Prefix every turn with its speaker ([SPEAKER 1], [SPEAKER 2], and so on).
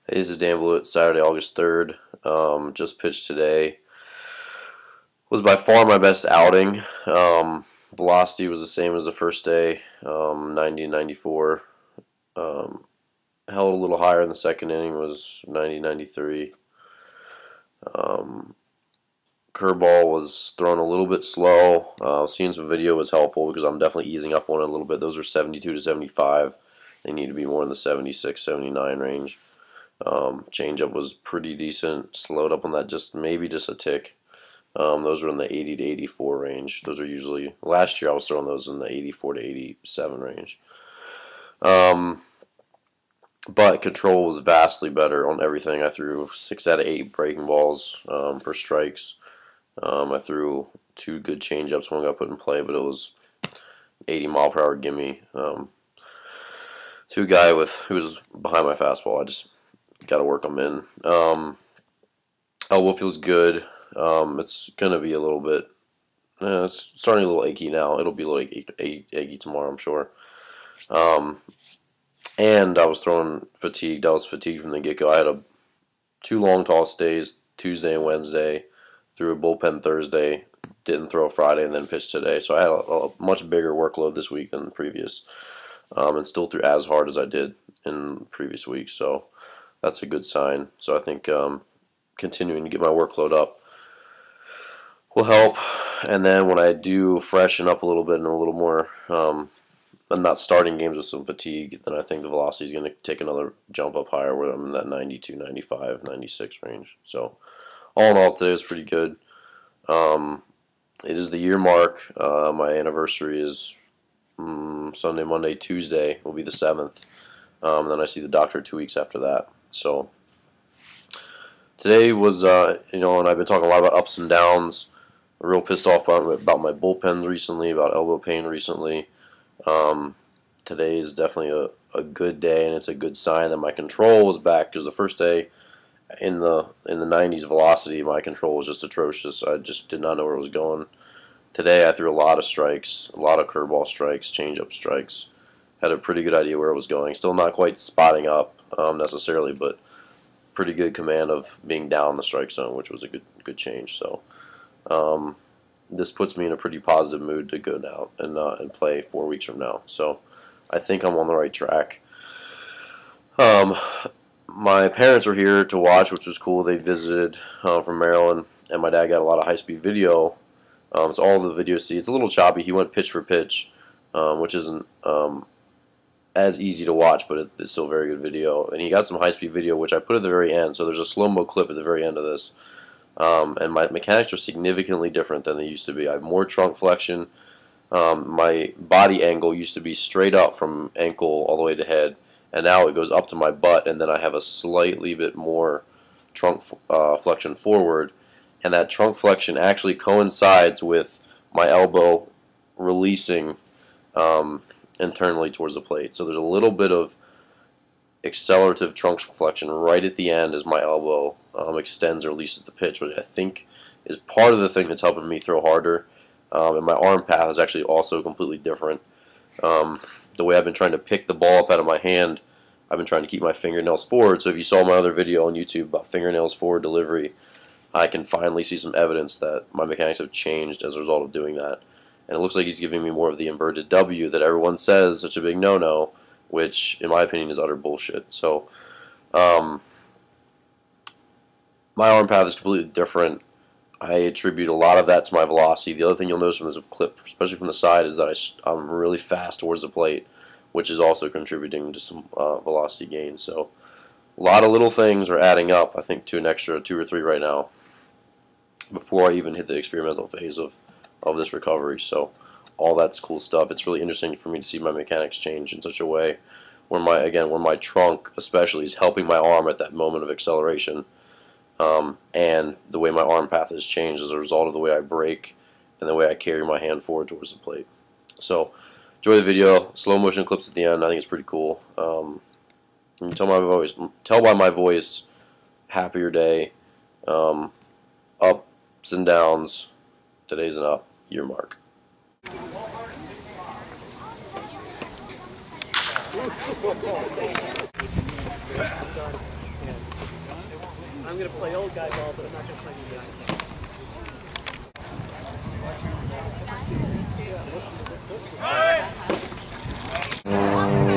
[SPEAKER 1] Hey, this is Dan Blewett, Saturday, August 3rd. Just pitched today. Was by far my best outing. Velocity was the same as the first day, 90 94. Held a little higher in the second inning, was 90 93. Curveball was thrown a little bit slow. Seeing some video was helpful because I'm definitely easing up on it a little bit. Those are 72 to 75. They need to be more in the 76, 79 range. Changeup was pretty decent. Slowed up on that maybe just a tick. Those were in the 80 to 84 range. Those are usually, last year I was throwing those in the 84 to 87 range. But control was vastly better on everything. I threw 6 out of 8 breaking balls for strikes. I threw 2 good changeups. One got put in play, but it was 80-mile-per-hour gimme. To a guy who was behind my fastball. I just got to work them in. Elbow feels good. It's going to be a little bit, it's starting a little achy now. It'll be a little achy tomorrow, I'm sure. And I was throwing fatigued. I was fatigued from the get-go. I had 2 long toss days, Tuesday and Wednesday. Threw a bullpen Thursday. Didn't throw Friday and then pitched today. So I had a much bigger workload this week than the previous. And still threw as hard as I did in previous weeks. So that's a good sign. So I think continuing to get my workload up will help. And then when I do freshen up a little bit and a little more, I'm not starting games with some fatigue, then I think the velocity is going to take another jump up higher where I'm in that 92, 95, 96 range. So all in all, today was pretty good. It is the year mark. My anniversary is Sunday, Monday, Tuesday will be the 7th. And then I see the doctor 2 weeks after that. So today was, and I've been talking a lot about ups and downs. I'm real pissed off about my bullpens recently, about elbow pain recently. Today is definitely a good day, and it's a good sign that my control was back, because the first day in the 90s velocity, my control was just atrocious. I just did not know where it was going. Today I threw a lot of strikes, a lot of curveball strikes, changeup strikes. Had a pretty good idea where it was going. Still not quite spotting up necessarily, but pretty good command of being down the strike zone, which was a good change. So this puts me in a pretty positive mood to go now and play 4 weeks from now. So I think I'm on the right track. My parents were here to watch, which was cool. They visited from Maryland, and my dad got a lot of high-speed video. So all the video, it's a little choppy. He went pitch for pitch, which isn't as easy to watch, but it's still very good video. And he got some high-speed video, which I put at the very end. So there's a slow-mo clip at the very end of this. And my mechanics are significantly different than they used to be. I have more trunk flexion. My body angle used to be straight up from ankle all the way to head, and now it goes up to my butt, and then I have a slightly bit more trunk flexion forward, and that trunk flexion actually coincides with my elbow releasing internally towards the plate. So there's a little bit of accelerative trunk flexion right at the end as my elbow extends or releases the pitch, which I think is part of the thing that's helping me throw harder. And my arm path is actually also completely different. The way I've been trying to pick the ball up out of my hand, I've been trying to keep my fingernails forward. So if you saw my other video on YouTube about fingernails forward delivery, I can finally see some evidence that my mechanics have changed as a result of doing that. And it looks like he's giving me more of the inverted W that everyone says is such a big no-no, which, in my opinion, is utter bullshit. So my arm path is completely different. I attribute a lot of that to my velocity. The other thing you'll notice from this clip, especially from the side, is that I'm really fast towards the plate, which is also contributing to some velocity gains. So a lot of little things are adding up, I think, to an extra 2 or 3 right now before I even hit the experimental phase of this recovery. So all that's cool stuff. It's really interesting for me to see my mechanics change in such a way where my trunk especially is helping my arm at that moment of acceleration. And the way my arm path has changed as a result of the way I break and the way I carry my hand forward towards the plate. So enjoy the video. Slow motion clips at the end. I think it's pretty cool. You can tell by my voice, happier day, ups and downs. Today's an up, year mark.
[SPEAKER 2] I'm going to play old guy ball, but I'm not going to play new guy. Yeah, listen to this.